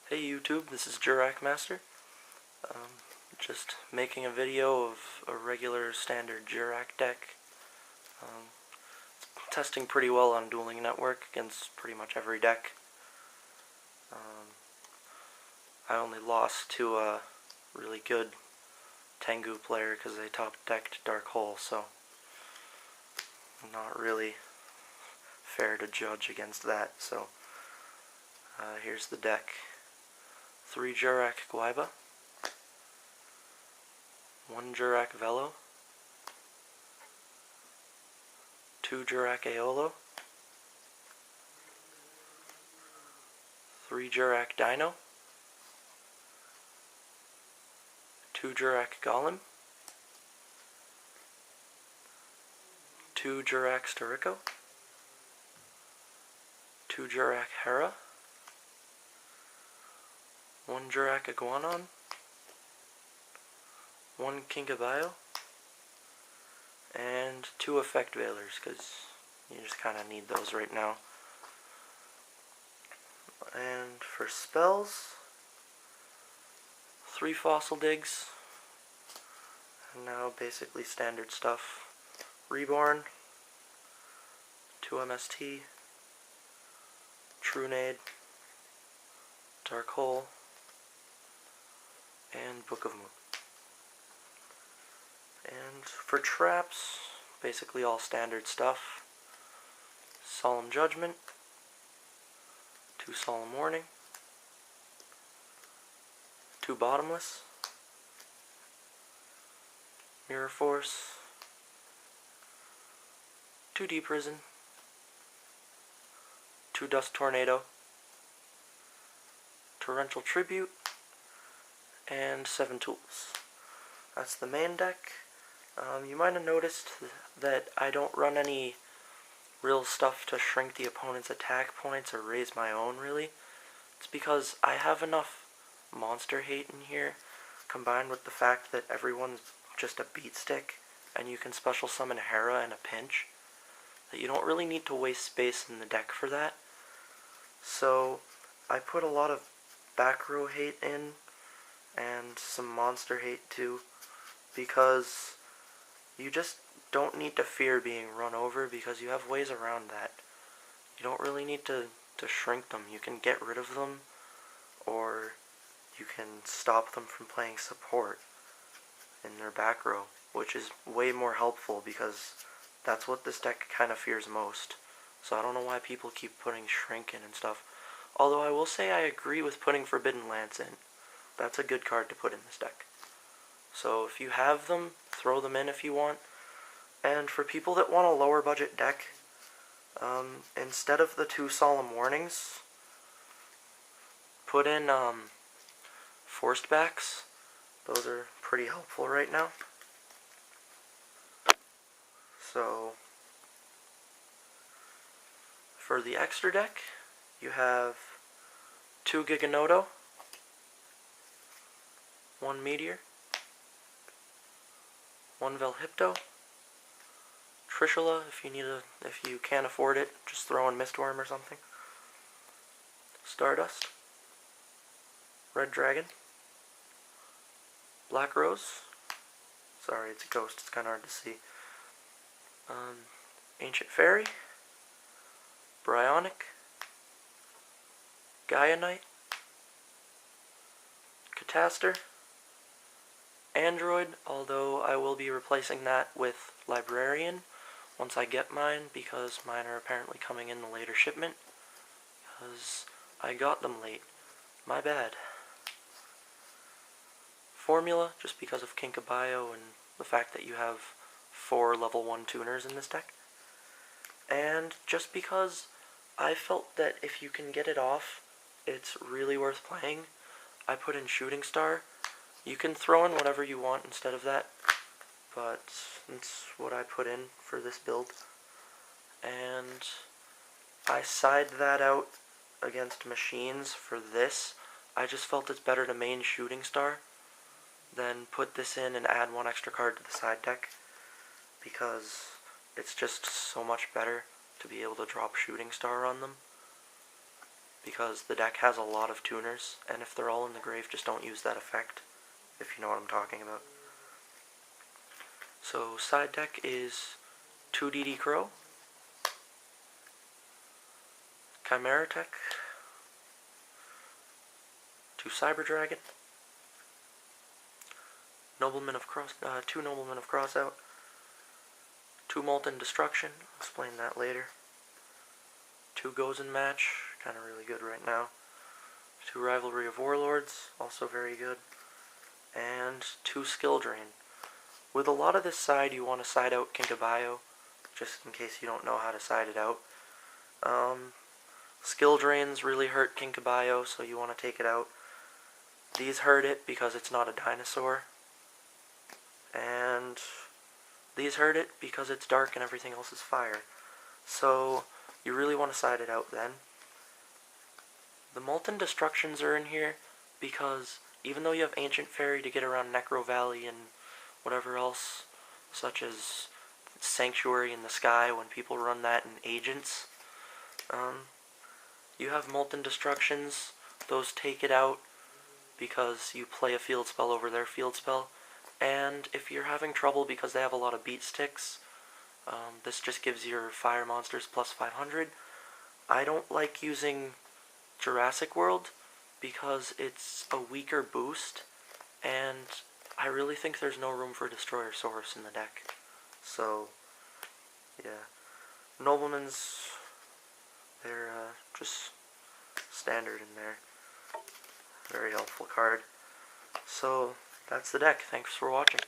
Hey YouTube, this is jurracmaster. Just making a video of a regular standard Jurrac deck. Testing pretty well on Dueling Network against pretty much every deck. I only lost to a really good Tengu player because they top decked Dark Hole, so not really fair to judge against that. So here's the deck. 3 Jurrac Guaiba, 1 Jurrac Velo, 2 Jurrac Aolo, 3 Jurrac Dino, 2 Jurrac Golem, 2 Jurrac Storico, 2 Jurrac Hera, 1 Jurrac Iguanon, 1 Kinkabayo, and 2 Effect Veilers, because you just kind of need those right now. And for spells, 3 Fossil Digs, and now basically standard stuff. Reborn, 2 MST, Trunade, Dark Hole, and Book of Moon. And for traps, basically all standard stuff. Solemn Judgment, 2 Solemn Warning, 2 Bottomless, Mirror Force, 2 Deep Prison, 2 Dust Tornado, Torrential Tribute, and 7 tools. That's the main deck. You might have noticed that I don't run any real stuff to shrink the opponent's attack points or raise my own, really. It's because I have enough monster hate in here, combined with the fact that everyone's just a beat stick, and you can special summon Hera in a pinch, that you don't really need to waste space in the deck for that. So I put a lot of back row hate in, and some monster hate too, because you just don't need to fear being run over, because you have ways around that. You don't really need to shrink them. You can get rid of them, or you can stop them from playing support in their back row, which is way more helpful, because that's what this deck kind of fears most. So I don't know why people keep putting shrink in and stuff. Although I will say I agree with putting Forbidden Lance in. That's a good card to put in this deck. So if you have them, throw them in if you want. And for people that want a lower budget deck, instead of the 2 Solemn Warnings, put in Forced Backs. Those are pretty helpful right now. So for the extra deck, you have 2 Giganoto, 1 Meteor, 1 Velhypto, Trishula if you can't afford it, just throw in Mistworm or something. Stardust, Red Dragon, Black Rose, sorry it's a ghost, it's kinda hard to see, Ancient Fairy, Bryonic, Gaia Knight, Cataster, Android, although I will be replacing that with Librarian once I get mine, because mine are apparently coming in the later shipment, because I got them late. My bad. Formula, just because of Kinkabayo and the fact that you have 4 level 1 tuners in this deck. And just because I felt that if you can get it off, it's really worth playing, I put in Shooting Star. You can throw in whatever you want instead of that, but it's what I put in for this build. And I side that out against machines for this. I just felt it's better to main Shooting Star than put this in and add 1 extra card to the side deck, because it's just so much better to be able to drop Shooting Star on them, because the deck has a lot of tuners, and if they're all in the grave, just don't use that effect, if you know what I'm talking about. So side deck is 2 DD Crow, Chimera Tech, 2 Cyber Dragon, 2 Noblemen of Crossout, 2 Molten Destruction, I'll explain that later, 2 Gozen Match, kind of really good right now, 2 Rivalry of Warlords, also very good, and 2 Skill Drain. With a lot of this side, you want to side out Kinkabayo, just in case you don't know how to side it out. Skill Drains really hurt Kinkabayo, so you want to take it out. These hurt it because it's not a dinosaur. And these hurt it because it's dark and everything else is fire. So you really want to side it out then. The Molten Destructions are in here because even though you have Ancient Fairy to get around Necro Valley and whatever else, such as Sanctuary in the Sky when people run that in Agents, you have Molten Destructions. Those take it out because you play a field spell over their field spell. And if you're having trouble because they have a lot of beat sticks, this just gives your fire monsters plus 500. I don't like using Jurassic World because it's a weaker boost, and I really think there's no room for Destroyer-saurus in the deck. So, yeah. Noblemen's, they're just standard in there. Very helpful card. So, that's the deck. Thanks for watching.